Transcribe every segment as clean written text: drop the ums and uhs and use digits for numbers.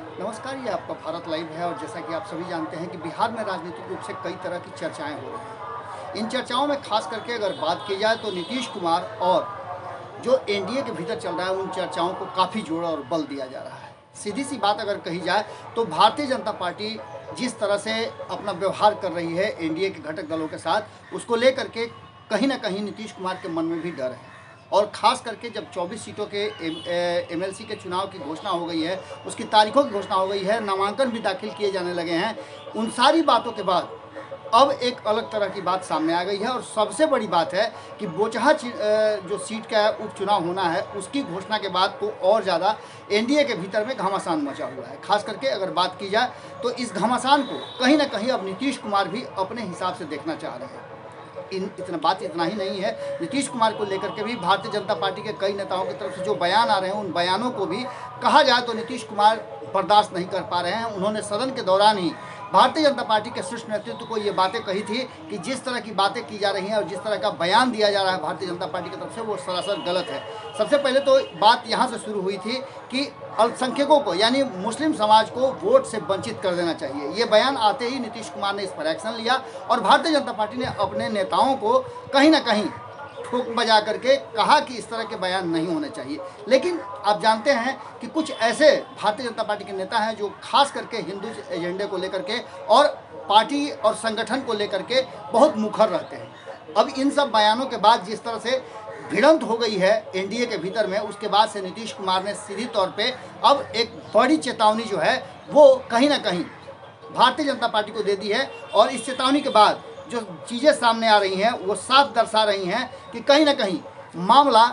नमस्कार, ये आपका भारत लाइव है और जैसा कि आप सभी जानते हैं कि बिहार में राजनीतिक रूप से कई तरह की चर्चाएं हो रही हैं। इन चर्चाओं में खास करके अगर बात की जाए तो नीतीश कुमार और जो एनडीए के भीतर चल रहा है उन चर्चाओं को काफ़ी जोर और बल दिया जा रहा है। सीधी सी बात अगर कही जाए तो भारतीय जनता पार्टी जिस तरह से अपना व्यवहार कर रही है एनडीए के घटक दलों के साथ, उसको लेकर के कहीं ना कहीं नीतीश कुमार के मन में भी डर है। और ख़ास करके जब 24 सीटों के एमएलसी के चुनाव की घोषणा हो गई है, उसकी तारीखों की घोषणा हो गई है, नामांकन भी दाखिल किए जाने लगे हैं, उन सारी बातों के बाद अब एक अलग तरह की बात सामने आ गई है। और सबसे बड़ी बात है कि बोचहा जो सीट का उपचुनाव होना है उसकी घोषणा के बाद तो और ज़्यादा एनडीए के भीतर में घमासान मचा हुआ है। खास करके अगर बात की जाए तो इस घमासान को कहीं ना कहीं अब नीतीश कुमार भी अपने हिसाब से देखना चाह रहे हैं। इतना ही नहीं है, नीतीश कुमार को लेकर के भी भारतीय जनता पार्टी के कई नेताओं की तरफ से जो बयान आ रहे हैं उन बयानों को भी कहा जाए तो नीतीश कुमार बर्दाश्त नहीं कर पा रहे हैं। उन्होंने सदन के दौरान ही भारतीय जनता पार्टी के शीर्ष नेतृत्व को ये बातें कही थी कि जिस तरह की बातें की जा रही हैं और जिस तरह का बयान दिया जा रहा है भारतीय जनता पार्टी की तरफ से वो सरासर गलत है। सबसे पहले तो बात यहाँ से शुरू हुई थी कि अल्पसंख्यकों को यानी मुस्लिम समाज को वोट से वंचित कर देना चाहिए। ये बयान आते ही नीतीश कुमार ने इस पर एक्शन लिया और भारतीय जनता पार्टी ने अपने नेताओं को कहीं ना कहीं ठोक बजा करके कहा कि इस तरह के बयान नहीं होने चाहिए। लेकिन आप जानते हैं कि कुछ ऐसे भारतीय जनता पार्टी के नेता हैं जो खास करके हिंदू एजेंडे को लेकर के और पार्टी और संगठन को लेकर के बहुत मुखर रहते हैं। अब इन सब बयानों के बाद जिस तरह से भिड़ंत हो गई है एनडीए के भीतर में, उसके बाद से नीतीश कुमार ने सीधी तौर पे अब एक बड़ी चेतावनी जो है वो कहीं ना कहीं भारतीय जनता पार्टी को दे दी है। और इस चेतावनी के बाद जो चीज़ें सामने आ रही हैं वो साफ दर्शा रही हैं कि कहीं ना कहीं मामला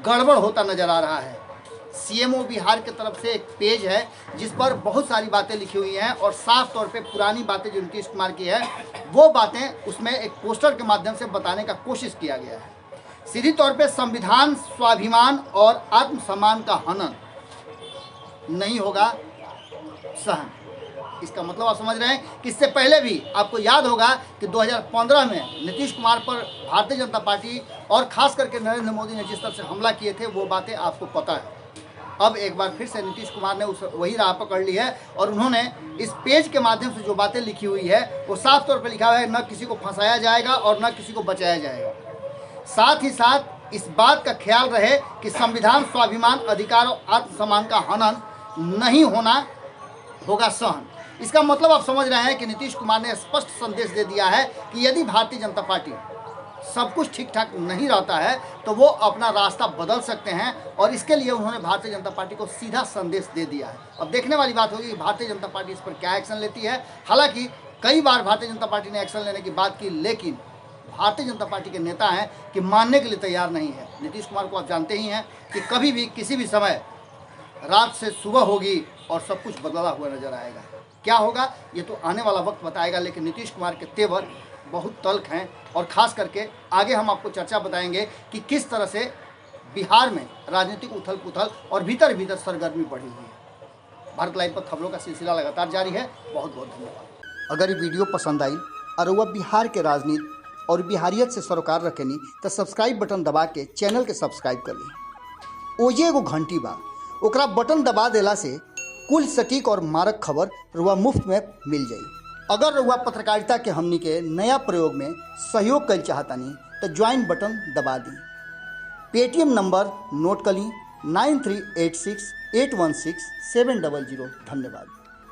गड़बड़ होता नजर आ रहा है। सीएमओ बिहार की तरफ से एक पेज है जिस पर बहुत सारी बातें लिखी हुई हैं और साफ तौर पे पुरानी बातें जो नीतीश कुमार की है वो बातें उसमें एक पोस्टर के माध्यम से बताने का कोशिश किया गया है। सीधी तौर पे संविधान, स्वाभिमान और आत्मसम्मान का हनन नहीं होगा सहन। इसका मतलब आप समझ रहे हैं कि इससे पहले भी आपको याद होगा कि 2015 में नीतीश कुमार पर भारतीय जनता पार्टी और खास करके नरेंद्र मोदी ने जिस तरह से हमला किए थे वो बातें आपको पता है। अब एक बार फिर से नीतीश कुमार ने वही राह पकड़ ली है और उन्होंने इस पेज के माध्यम से जो बातें लिखी हुई है वो साफ तौर पर लिखा हुआ है, न किसी को फंसाया जाएगा और न किसी को बचाया जाएगा। साथ ही साथ इस बात का ख्याल रहे कि संविधान, स्वाभिमान, अधिकार और आत्मसम्मान का हनन नहीं होना होगा सहन। इसका मतलब आप समझ रहे हैं कि नीतीश कुमार ने स्पष्ट संदेश दे दिया है कि यदि भारतीय जनता पार्टी सब कुछ ठीक ठाक नहीं रहता है तो वो अपना रास्ता बदल सकते हैं और इसके लिए उन्होंने भारतीय जनता पार्टी को सीधा संदेश दे दिया है। अब देखने वाली बात होगी कि भारतीय जनता पार्टी इस पर क्या एक्शन लेती है। हालांकि कई बार भारतीय जनता पार्टी ने एक्शन लेने की बात की, लेकिन भारतीय जनता पार्टी के नेता हैं कि मानने के लिए तैयार नहीं है। नीतीश कुमार को आप जानते ही हैं कि कभी भी किसी भी समय रात से सुबह होगी और सब कुछ बदला हुआ नजर आएगा। क्या होगा ये तो आने वाला वक्त बताएगा, लेकिन नीतीश कुमार के तेवर बहुत तल्ख हैं और ख़ास करके आगे हम आपको चर्चा बताएंगे कि किस तरह से बिहार में राजनीतिक उथल पुथल और भीतर भीतर सरगर्मी बढ़ी हुई है। भारत लाइव पर खबरों का सिलसिला लगातार जारी है। बहुत बहुत धन्यवाद। अगर ये वीडियो पसंद आई और वह बिहार के राजनीति और बिहारियत से सरोकार रखेनी तो सब्सक्राइब बटन दबा के चैनल के सब्सक्राइब कर ली। ओजे एगो घंटी बा, ओकरा बटन दबा देला से कुल सटीक और मारक खबर रुआ मुफ्त में मिल जाई। अगर रुआ पत्रकारिता के हमनी के नया प्रयोग में सहयोग कर चाहतानी तो ज्वाइन बटन दबा दी। पेटीएम नंबर नोट कर ली 9386816700। धन्यवाद।